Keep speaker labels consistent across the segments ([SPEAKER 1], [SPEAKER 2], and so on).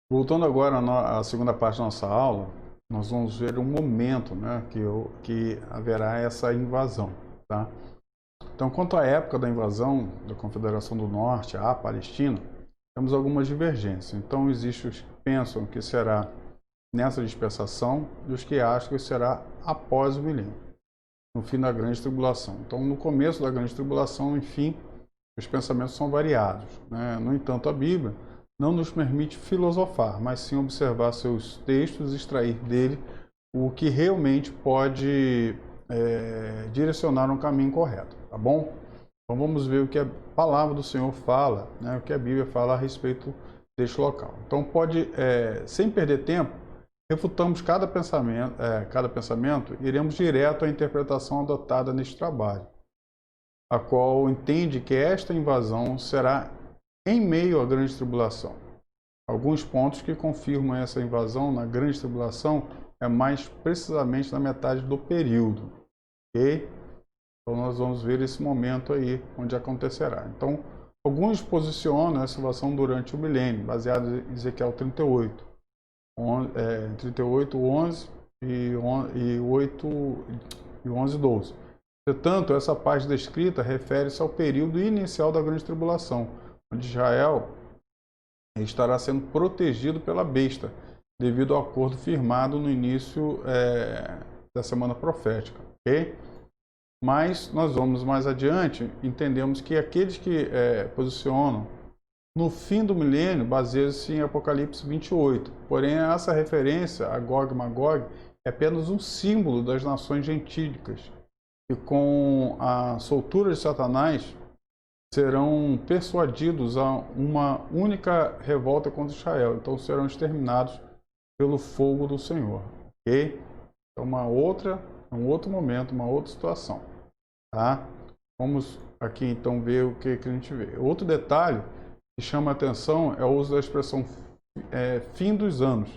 [SPEAKER 1] Voltando agora à segunda parte da nossa aula, nós vamos ver um momento, né, que haverá essa invasão, tá? Então, quanto à época da invasão da Confederação do Norte à Palestina, temos algumas divergências. Então, existem os que pensam que será nessa dispensação e os que acham que será após o milênio, no fim da grande tribulação. Então, no começo da grande tribulação, enfim, os pensamentos são variados, né? No entanto, a Bíblia não nos permite filosofar, mas sim observar seus textos e extrair dele o que realmente pode direcionar um caminho correto, tá bom? Então vamos ver o que a palavra do Senhor fala, né? O que a Bíblia fala a respeito deste local. Então sem perder tempo, refutamos cada pensamento, iremos direto à interpretação adotada neste trabalho, a qual entende que esta invasão será em meio à grande tribulação. Alguns pontos que confirmam essa invasão na grande tribulação é mais precisamente na metade do período, ok? Então nós vamos ver esse momento aí onde acontecerá. Então, alguns posicionam essa invasão durante o milênio, baseado em Ezequiel 38, 11 e 8 e 11 e 12. Portanto, essa parte descrita refere-se ao período inicial da grande tribulação, onde Israel estará sendo protegido pela besta, devido ao acordo firmado no início da semana profética, ok? Mas nós vamos mais adiante, entendemos que aqueles que posicionam no fim do milênio baseiam-se em Apocalipse 28. Porém, essa referência a Gog e Magog é apenas um símbolo das nações gentílicas, e com a soltura de Satanás serão persuadidos a uma única revolta contra Israel. Então serão exterminados pelo fogo do Senhor, ok? Então um outro momento, uma outra situação, tá? Vamos aqui então ver o que a gente vê. Outro detalhe que chama a atenção é o uso da expressão fim dos anos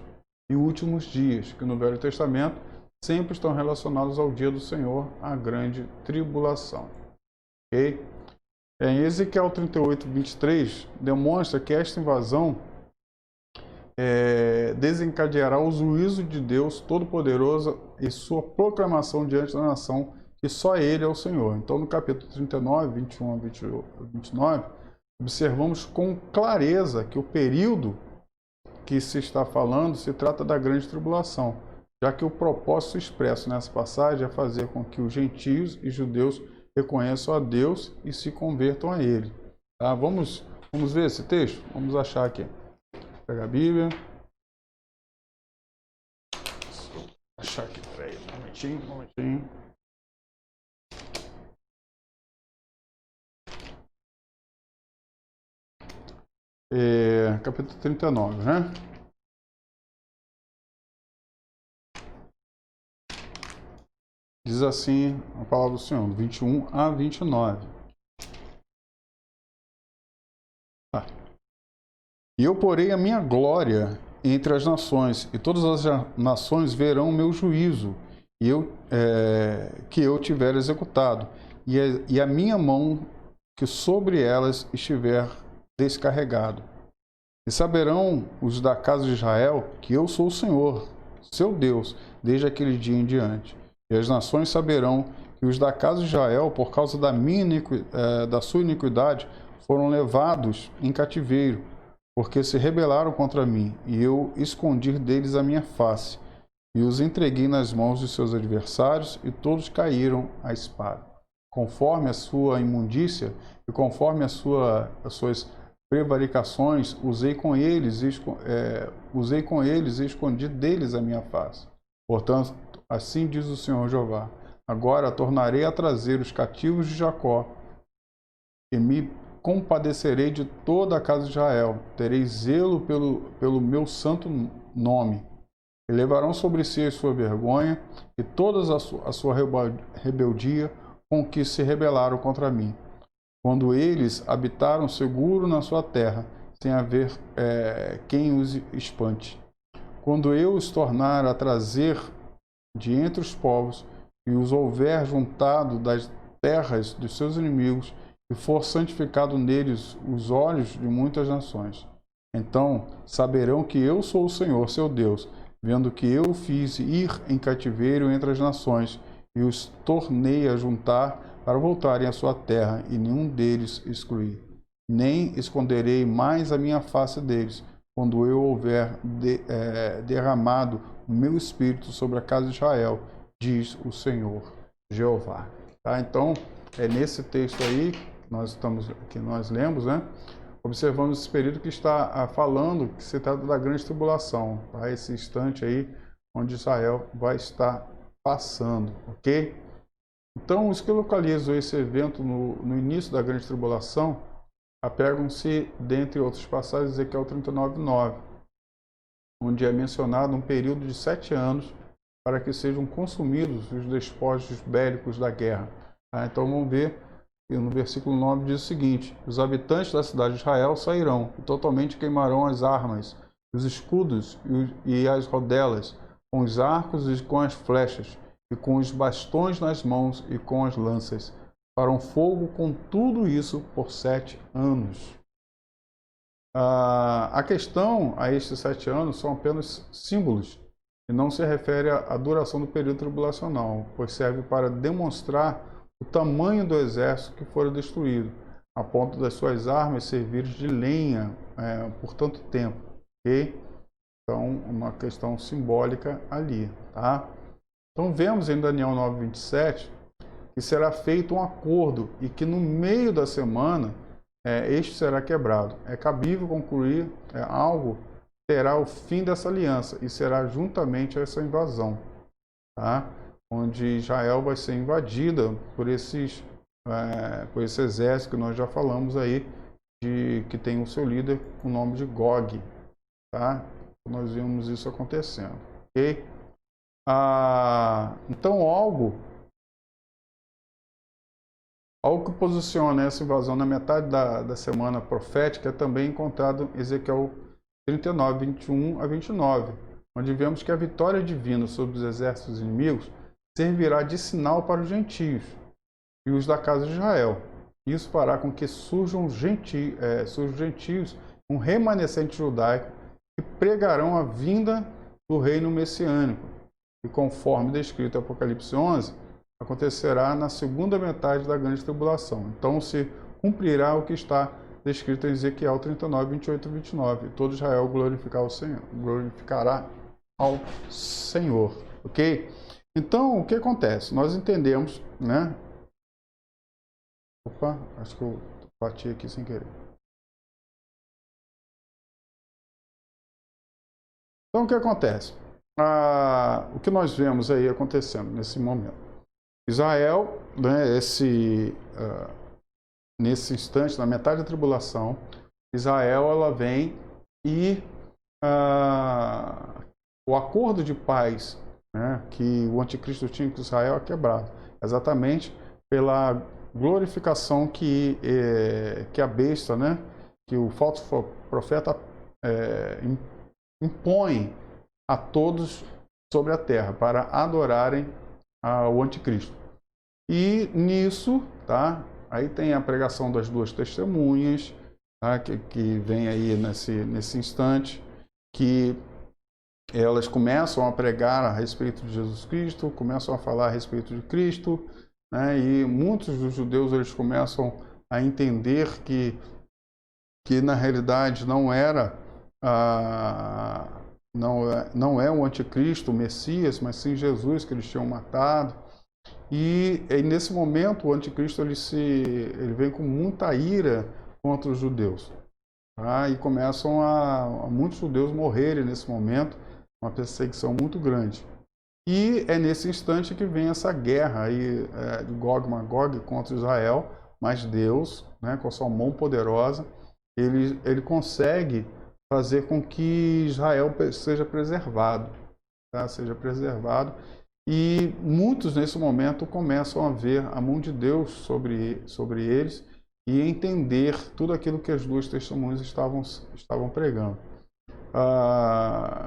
[SPEAKER 1] e últimos dias, que no Velho Testamento sempre estão relacionados ao dia do Senhor, a grande tribulação, ok? Em Ezequiel 38, 23, demonstra que esta invasão desencadeará o juízo de Deus Todo-Poderoso e sua proclamação diante da nação, que só Ele é o Senhor. Então, no capítulo 39, 21 a 29, observamos com clareza que o período que se está falando se trata da grande tribulação, já que o propósito expresso nessa passagem é fazer com que os gentios e judeus reconheçam a Deus e se convertam a Ele. Tá? Vamos ver esse texto? Vamos achar aqui. Pega a Bíblia. Vou achar aqui, peraí, um momentinho. Capítulo 39, né? Diz assim a palavra do Senhor, 21 a 29. Tá. E eu porei a minha glória entre as nações, e todas as nações verão o meu juízo, que eu tiver executado, e a minha mão que sobre elas estiver descarregado. E saberão os da casa de Israel que eu sou o Senhor, seu Deus, desde aquele dia em diante. E as nações saberão que os da casa de Israel, por causa da sua iniquidade, foram levados em cativeiro, porque se rebelaram contra mim, e eu escondi deles a minha face, e os entreguei nas mãos de seus adversários, e todos caíram à espada. Conforme a sua imundícia e conforme as suas prevaricações, usei com eles e escondi deles a minha face. Portanto, assim diz o Senhor Jeová: agora tornarei a trazer os cativos de Jacó, e me compadecerei de toda a casa de Israel. Terei zelo pelo meu santo nome. E levarão sobre si a sua vergonha e toda a sua rebeldia com que se rebelaram contra mim, quando eles habitaram seguro na sua terra, sem haver quem os espante. Quando eu os tornar a trazer de entre os povos, e os houver juntado das terras dos seus inimigos, e for santificado neles os olhos de muitas nações. Então saberão que eu sou o Senhor, seu Deus, vendo que eu fiz ir em cativeiro entre as nações e os tornei a juntar para voltarem à sua terra, e nenhum deles excluí. Nem esconderei mais a minha face deles, quando eu houver derramado o meu espírito sobre a casa de Israel, diz o Senhor Jeová. Tá? Então, é nesse texto aí que nós lemos, né? Observamos esse período que está falando que se trata da grande tribulação, tá? Esse instante aí onde Israel vai estar passando, ok? Então, os que localizam esse evento no início da grande tribulação apegam-se, dentre outras passagens, Ezequiel 39:9, onde é mencionado um período de 7 anos para que sejam consumidos os despojos bélicos da guerra. Tá? Então, vamos ver. E no versículo 9 diz o seguinte: os habitantes da cidade de Israel sairão e totalmente queimarão as armas, os escudos e as rodelas, com os arcos e com as flechas, e com os bastões nas mãos e com as lanças. Farão fogo com tudo isso por 7 anos. A questão a estes 7 anos são apenas símbolos e não se refere à duração do período tribulacional, pois serve para demonstrar o tamanho do exército que fora destruído, a ponto das suas armas servirem de lenha por tanto tempo. Ok? Então, uma questão simbólica ali. Tá? Então, vemos em Daniel 9:27 que será feito um acordo e que no meio da semana este será quebrado. É cabível concluir algo terá o fim dessa aliança e será juntamente essa invasão. Tá? Onde Israel vai ser invadida por esse exército que nós já falamos aí, que tem o seu líder com o nome de Gog. Tá? Nós vimos isso acontecendo. Ok? Então, algo que posiciona essa invasão na metade da semana profética é também encontrado em Ezequiel 39:21-29, onde vemos que a vitória divina sobre os exércitos inimigos servirá de sinal para os gentios e os da casa de Israel. Isso fará com que surjam gentios, um remanescente judaico, que pregarão a vinda do reino messiânico. E conforme descrito em Apocalipse 11, acontecerá na segunda metade da grande tribulação. Então se cumprirá o que está descrito em Ezequiel 39:28-29. E todo Israel glorificará ao Senhor. Ok? Então, o que acontece? Nós entendemos, né? Opa, acho que eu bati aqui sem querer. Então, o que acontece? O que nós vemos aí acontecendo nesse momento? Israel, né, nesse instante, na metade da tribulação, Israel ela vem e o acordo de paz, né, que o anticristo tinha com Israel é quebrado, exatamente pela glorificação que a besta, né, que o falso profeta impõe a todos sobre a terra para adorarem o anticristo. E nisso, tá, aí tem a pregação das duas testemunhas, tá, que vem aí nesse instante, que elas começam a pregar a respeito de Jesus Cristo, começam a falar a respeito de Cristo, né, e muitos dos judeus eles começam a entender que na realidade não era não é o anticristo, o Messias, mas sim Jesus que eles tinham matado. E nesse momento o anticristo ele vem com muita ira contra os judeus, tá? E começam a muitos judeus morrerem nesse momento, uma perseguição muito grande. E é nesse instante que vem essa guerra aí, de Gog e Magog contra Israel, mas Deus, né, com a sua mão poderosa, ele consegue fazer com que Israel seja preservado, tá? Seja preservado. E muitos nesse momento começam a ver a mão de Deus sobre eles e entender tudo aquilo que as duas testemunhas estavam pregando.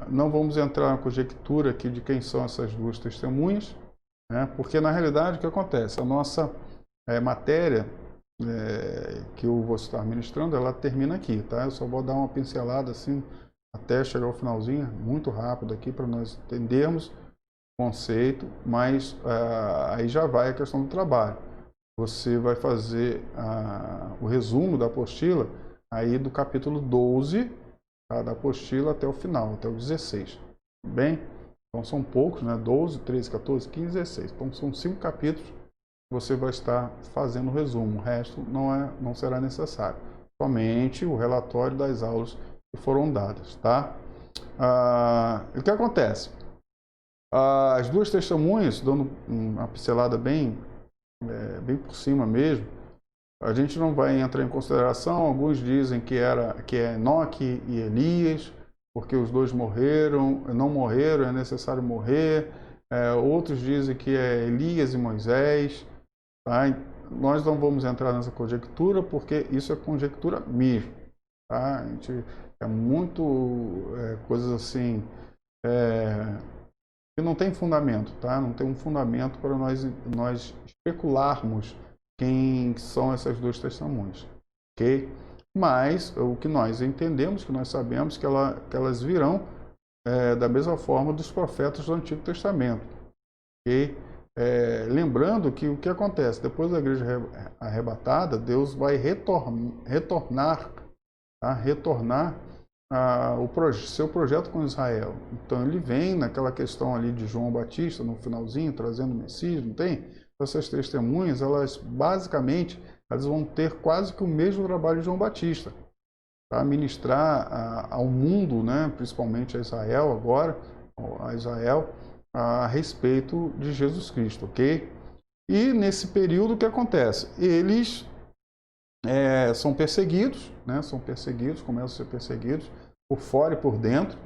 [SPEAKER 1] Não vamos entrar na conjectura aqui de quem são essas duas testemunhas, né? Porque na realidade o que acontece? A nossa matéria que eu vou estar ministrando, ela termina aqui, tá? Eu só vou dar uma pincelada assim até chegar ao finalzinho, muito rápido aqui para nós entendermos o conceito, mas aí já vai a questão do trabalho. Você vai fazer o resumo da apostila aí do capítulo 12, tá, da apostila até o final, até o 16. Bem? Então são poucos, né? 12, 13, 14, 15, 16. Então são 5 capítulos que você vai estar fazendo o resumo. O resto não será necessário. Somente o relatório das aulas que foram dadas, tá? O que acontece? As duas testemunhas, dando uma pincelada bem por cima mesmo, a gente não vai entrar em consideração. Alguns dizem que é Enoque e Elias, porque os dois não morreram, é necessário morrer. Outros dizem que é Elias e Moisés. Tá? Nós não vamos entrar nessa conjectura, porque isso é conjectura mesmo. Tá? A gente, coisas assim que não tem fundamento, tá? Não tem um fundamento para nós especularmos quem são essas duas testemunhas, ok? Mas o que nós entendemos, que nós sabemos, que elas virão da mesma forma dos profetas do Antigo Testamento, ok? Lembrando que o que acontece depois da igreja arrebatada, Deus vai retornar o seu projeto com Israel. Então ele vem naquela questão ali de João Batista, no finalzinho, trazendo o Messias, não tem? Essas testemunhas, elas basicamente vão ter quase que o mesmo trabalho de João Batista, tá? Ministrar ao mundo, né, principalmente a Israel agora, a respeito de Jesus Cristo, ok? E nesse período o que acontece? Eles são perseguidos, né? Começam a ser perseguidos por fora e por dentro,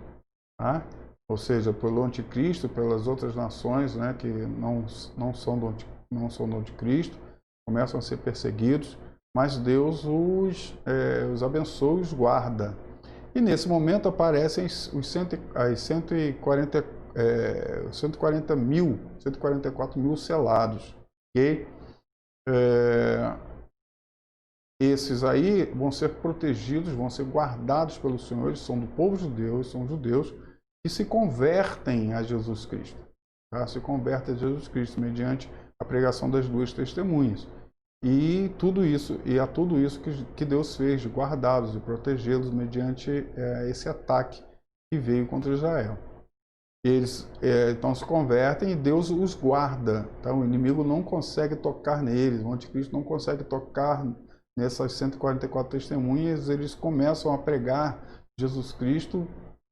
[SPEAKER 1] tá? Ou seja, pelo anticristo, pelas outras nações, né, que não são do anticristo, começam a ser perseguidos, mas Deus os abençoa e os guarda. E nesse momento aparecem os 144 mil selados, ok? Esses aí vão ser protegidos, vão ser guardados pelo Senhor, eles são do povo judeu, são judeus, que se convertem a Jesus Cristo. Tá? Se convertem a Jesus Cristo mediante a pregação das duas testemunhas. E tudo isso que Deus fez de guardá-los e protegê-los mediante esse ataque que veio contra Israel. Eles então se convertem e Deus os guarda. Tá? O inimigo não consegue tocar neles, o anticristo não consegue tocar nessas 144 testemunhas. Eles começam a pregar Jesus Cristo,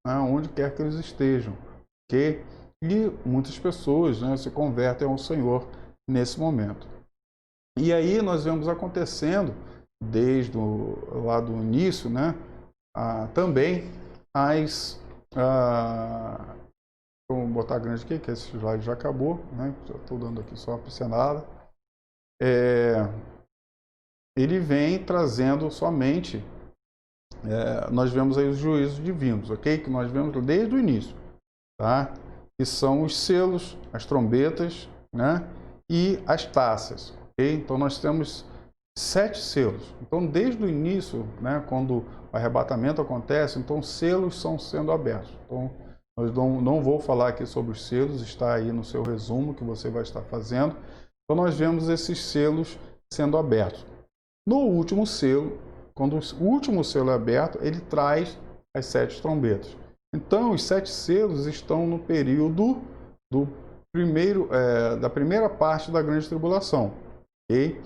[SPEAKER 1] né, onde quer que eles estejam. Okay? E muitas pessoas, né, se convertem ao Senhor nesse momento. E aí nós vemos acontecendo, desde lá do início, né, também vou botar grande aqui, que esse slide já acabou, né, já estou dando aqui só uma pincelada. Ele vem trazendo somente, nós vemos aí os juízos divinos, ok? Que nós vemos desde o início, tá? Que são os selos, as trombetas, né? E as taças, ok? Então nós temos 7 selos. Então desde o início, né, quando o arrebatamento acontece, então selos estão sendo abertos. Então nós não vou falar aqui sobre os selos, está aí no seu resumo que você vai estar fazendo. Então nós vemos esses selos sendo abertos. No último selo, quando o último selo é aberto, ele traz as 7 trombetas. Então, os 7 selos estão no período da primeira parte da grande tribulação. Okay?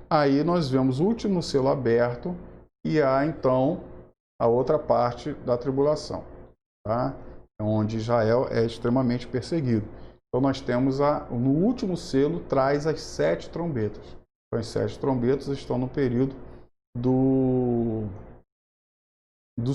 [SPEAKER 1] Aí nós vemos o último selo aberto e há, então, a outra parte da tribulação, tá? Onde Israel é extremamente perseguido. Então, nós temos no último selo, traz as 7 trombetas. Então, as 7 trombetas estão no período do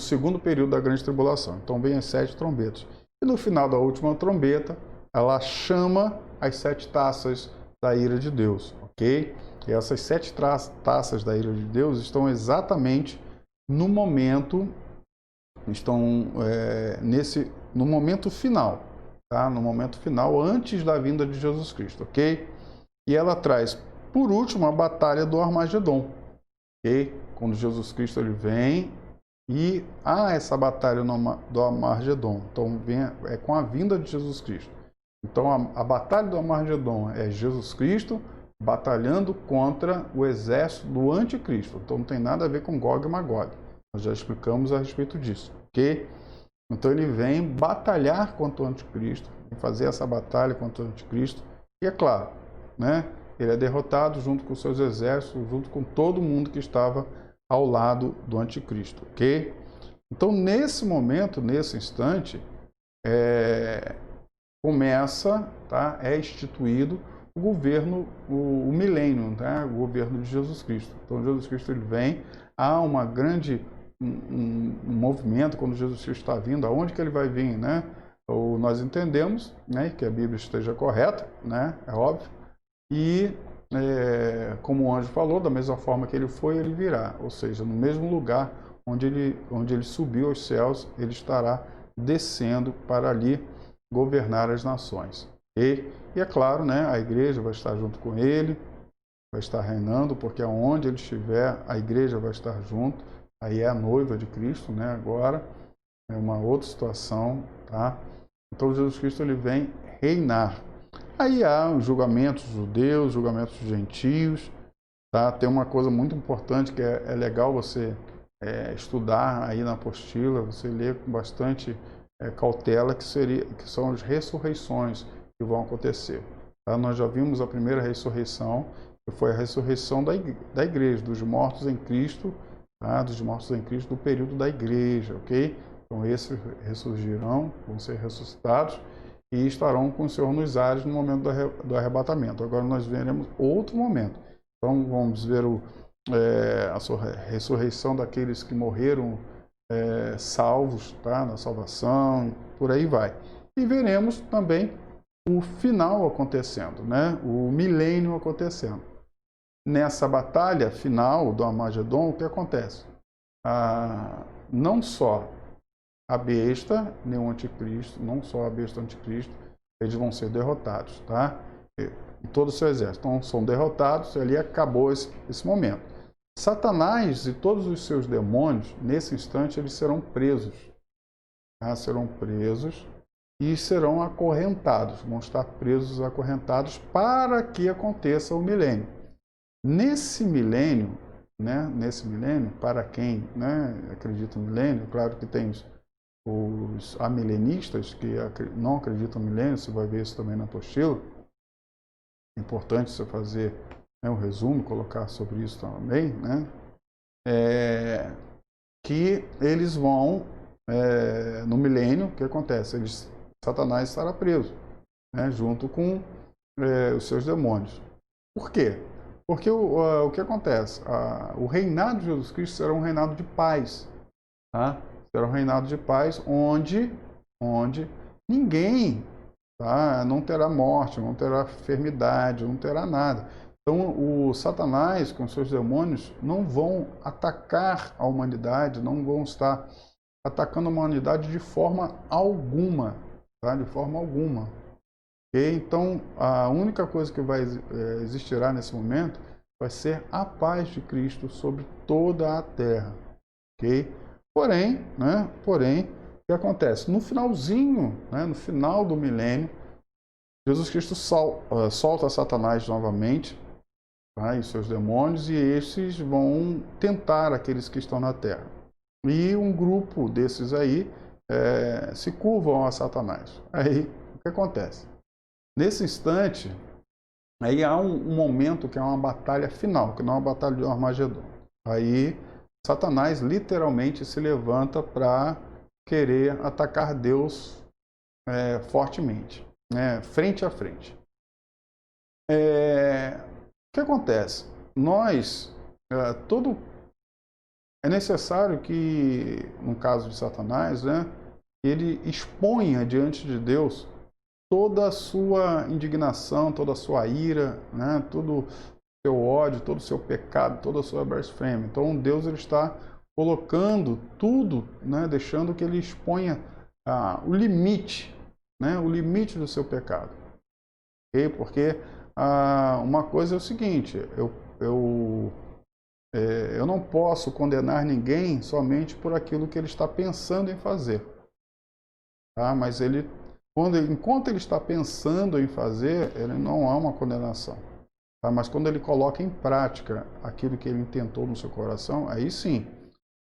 [SPEAKER 1] segundo período da grande tribulação. Então, vem as 7 trombetas. E no final da última trombeta, ela chama as 7 taças da ira de Deus, ok? E essas 7 taças da ira de Deus estão exatamente no momento, no momento final, tá? No momento final, antes da vinda de Jesus Cristo, ok? E ela traz, por último, a batalha do Armagedon, ok? Quando Jesus Cristo ele vem e há essa batalha do Armagedon. Então é com a vinda de Jesus Cristo. Então a batalha do Armagedon é Jesus Cristo batalhando contra o exército do anticristo. Então não tem nada a ver com Gog e Magog. Nós já explicamos a respeito disso, ok? Então ele vem batalhar contra o anticristo, fazer essa batalha contra o anticristo. E é claro, né? Ele é derrotado junto com seus exércitos, junto com todo mundo que estava ao lado do anticristo, ok? Então nesse momento, nesse instante, começa, tá? É instituído o governo, o milênio, tá? O governo de Jesus Cristo. Então Jesus Cristo ele vem, há uma grande um movimento quando Jesus Cristo está vindo, aonde que ele vai vir, né? Ou nós entendemos, né, que a Bíblia esteja correta, né? É óbvio. E como o anjo falou, da mesma forma que ele foi, ele virá. Ou seja, no mesmo lugar onde ele subiu aos céus, ele estará descendo para ali governar as nações. E é claro, né, a igreja vai estar junto com ele, vai estar reinando, porque aonde ele estiver, a igreja vai estar junto. Aí é a noiva de Cristo, né? Agora é uma outra situação, tá? Então Jesus Cristo ele vem reinar. Aí há os julgamentos judeus, julgamentos gentios, tá? Tem uma coisa muito importante que é legal você estudar aí na apostila, você ler com bastante cautela, que são as ressurreições que vão acontecer. Tá? Nós já vimos a primeira ressurreição, que foi a ressurreição da igreja, dos mortos em Cristo, tá? Dos mortos em Cristo do período da igreja, ok? Então esses ressurgirão, vão ser ressuscitados e estarão com o Senhor nos ares no momento do arrebatamento. Agora nós veremos outro momento. Então vamos ver a ressurreição daqueles que morreram salvos, tá? Na salvação, por aí vai. E veremos também o final acontecendo, né? O milênio acontecendo. Nessa batalha final do Armagedon, o que acontece? Não só a besta, nem o anticristo, não só a besta e o anticristo, eles vão ser derrotados, tá? E todo o seu exército. Então, são derrotados e ali acabou esse momento. Satanás e todos os seus demônios, nesse instante, eles serão presos. Tá? Serão presos e serão acorrentados. Vão estar presos, acorrentados, para que aconteça o milênio. Nesse milênio, né? Nesse milênio, para quem, né, acredita no milênio, claro que tem os amilenistas que não acreditam no milênio, você vai ver isso também na apostila. É importante você fazer um resumo, colocar sobre isso também, né? Que eles vão, no milênio, o que acontece? Satanás estará preso, né, junto com os seus demônios. Por quê? Porque o que acontece? O reinado de Jesus Cristo será um reinado de paz, tá? Será um reinado de paz onde ninguém, tá? Não terá morte, não terá enfermidade, não terá nada. Então, o Satanás, com seus demônios, não vão atacar a humanidade, não vão estar atacando a humanidade de forma alguma, tá? De forma alguma. Okay? Então, a única coisa que existirá nesse momento vai ser a paz de Cristo sobre toda a terra. Okay? Porém, o que acontece? No finalzinho, né, no final do milênio, Jesus Cristo solta Satanás novamente, tá, e seus demônios, e esses vão tentar aqueles que estão na terra. E um grupo desses aí se curvam a Satanás. Aí, o que acontece? Nesse instante, aí há um momento que é uma batalha final, que não é uma batalha de Armagedon. Aí, Satanás literalmente se levanta para querer atacar Deus fortemente, né, frente a frente. O que acontece? É necessário que, no caso de Satanás, né, ele exponha diante de Deus toda a sua indignação, toda a sua ira, né, todo o seu ódio, todo o seu pecado, toda a sua blasfêmia. Então Deus ele está colocando tudo, né, deixando que ele exponha o limite, né, o limite do seu pecado. Okay? Porque uma coisa é o seguinte, eu não posso condenar ninguém somente por aquilo que ele está pensando em fazer. Tá? Mas enquanto ele está pensando em fazer, ele não há uma condenação. Tá? Mas quando ele coloca em prática aquilo que ele intentou no seu coração, aí sim.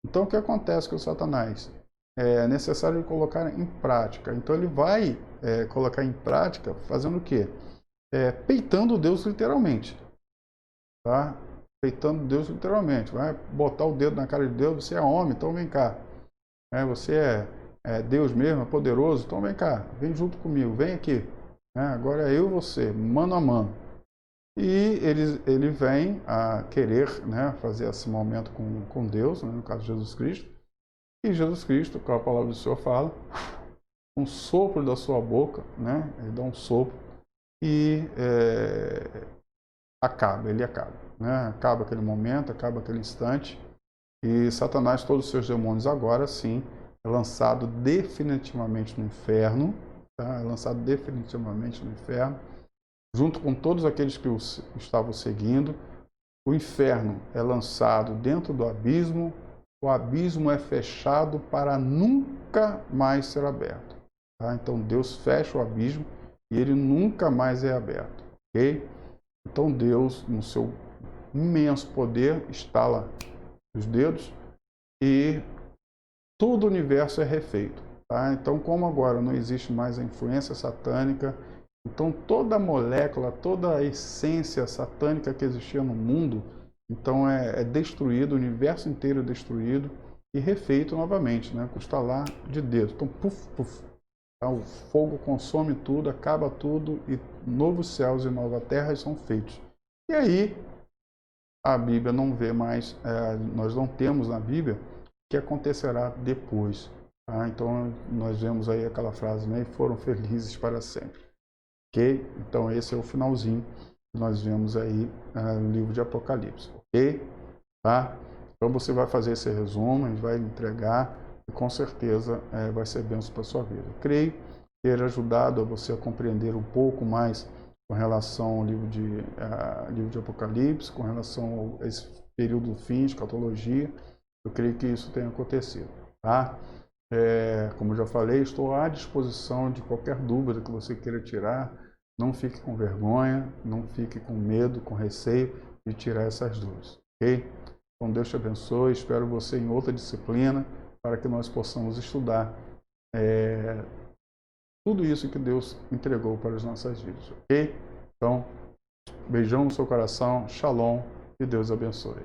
[SPEAKER 1] Então o que acontece com o Satanás? É necessário ele colocar em prática. Então ele vai colocar em prática fazendo o quê? Peitando Deus literalmente. Tá? Peitando Deus literalmente. Vai botar o dedo na cara de Deus, você é homem, então vem cá. Você é Deus mesmo, é poderoso, então vem cá, vem junto comigo, vem aqui. Agora é eu e você, mano a mano. E ele vem a querer, fazer esse momento com Deus, no caso de Jesus Cristo. E Jesus Cristo, como a palavra do Senhor fala, um sopro da sua boca, ele dá um sopro e ele acaba. Acaba aquele momento, acaba aquele instante. E Satanás, todos os seus demônios agora sim, é lançado definitivamente no inferno, tá? É lançado definitivamente no inferno, junto com todos aqueles que o estavam seguindo. O inferno é lançado dentro do abismo, o abismo é fechado para nunca mais ser aberto. Tá? Então Deus fecha o abismo e ele nunca mais é aberto. Ok? Então Deus, no seu imenso poder, estala os dedos e todo o universo é refeito. Tá? Então, como agora não existe mais a influência satânica, então toda a molécula, toda a essência satânica que existia no mundo, então é destruído, o universo inteiro é destruído e refeito novamente, com o estalar de dedos. Então, puf, puf, tá? O fogo consome tudo, acaba tudo e novos céus e nova terra são feitos. E aí, a Bíblia não vê mais, nós não temos na Bíblia o que acontecerá depois. Tá? Então, nós vemos aí aquela frase, e foram felizes para sempre. Ok? Então, esse é o finalzinho que nós vemos aí no livro de Apocalipse. Ok? Tá? Então, você vai fazer esse resumo, a gente vai entregar e com certeza vai ser bênção para a sua vida. Eu creio ter ajudado a você a compreender um pouco mais com relação ao livro de Apocalipse, com relação a esse período do fim, escatologia. Eu creio que isso tenha acontecido. Tá? Como eu já falei, estou à disposição de qualquer dúvida que você queira tirar. Não fique com vergonha, não fique com medo, com receio de tirar essas dúvidas. Ok? Então Deus te abençoe, espero você em outra disciplina para que nós possamos estudar tudo isso que Deus entregou para as nossas vidas, ok? Então, beijão no seu coração, shalom, e Deus abençoe.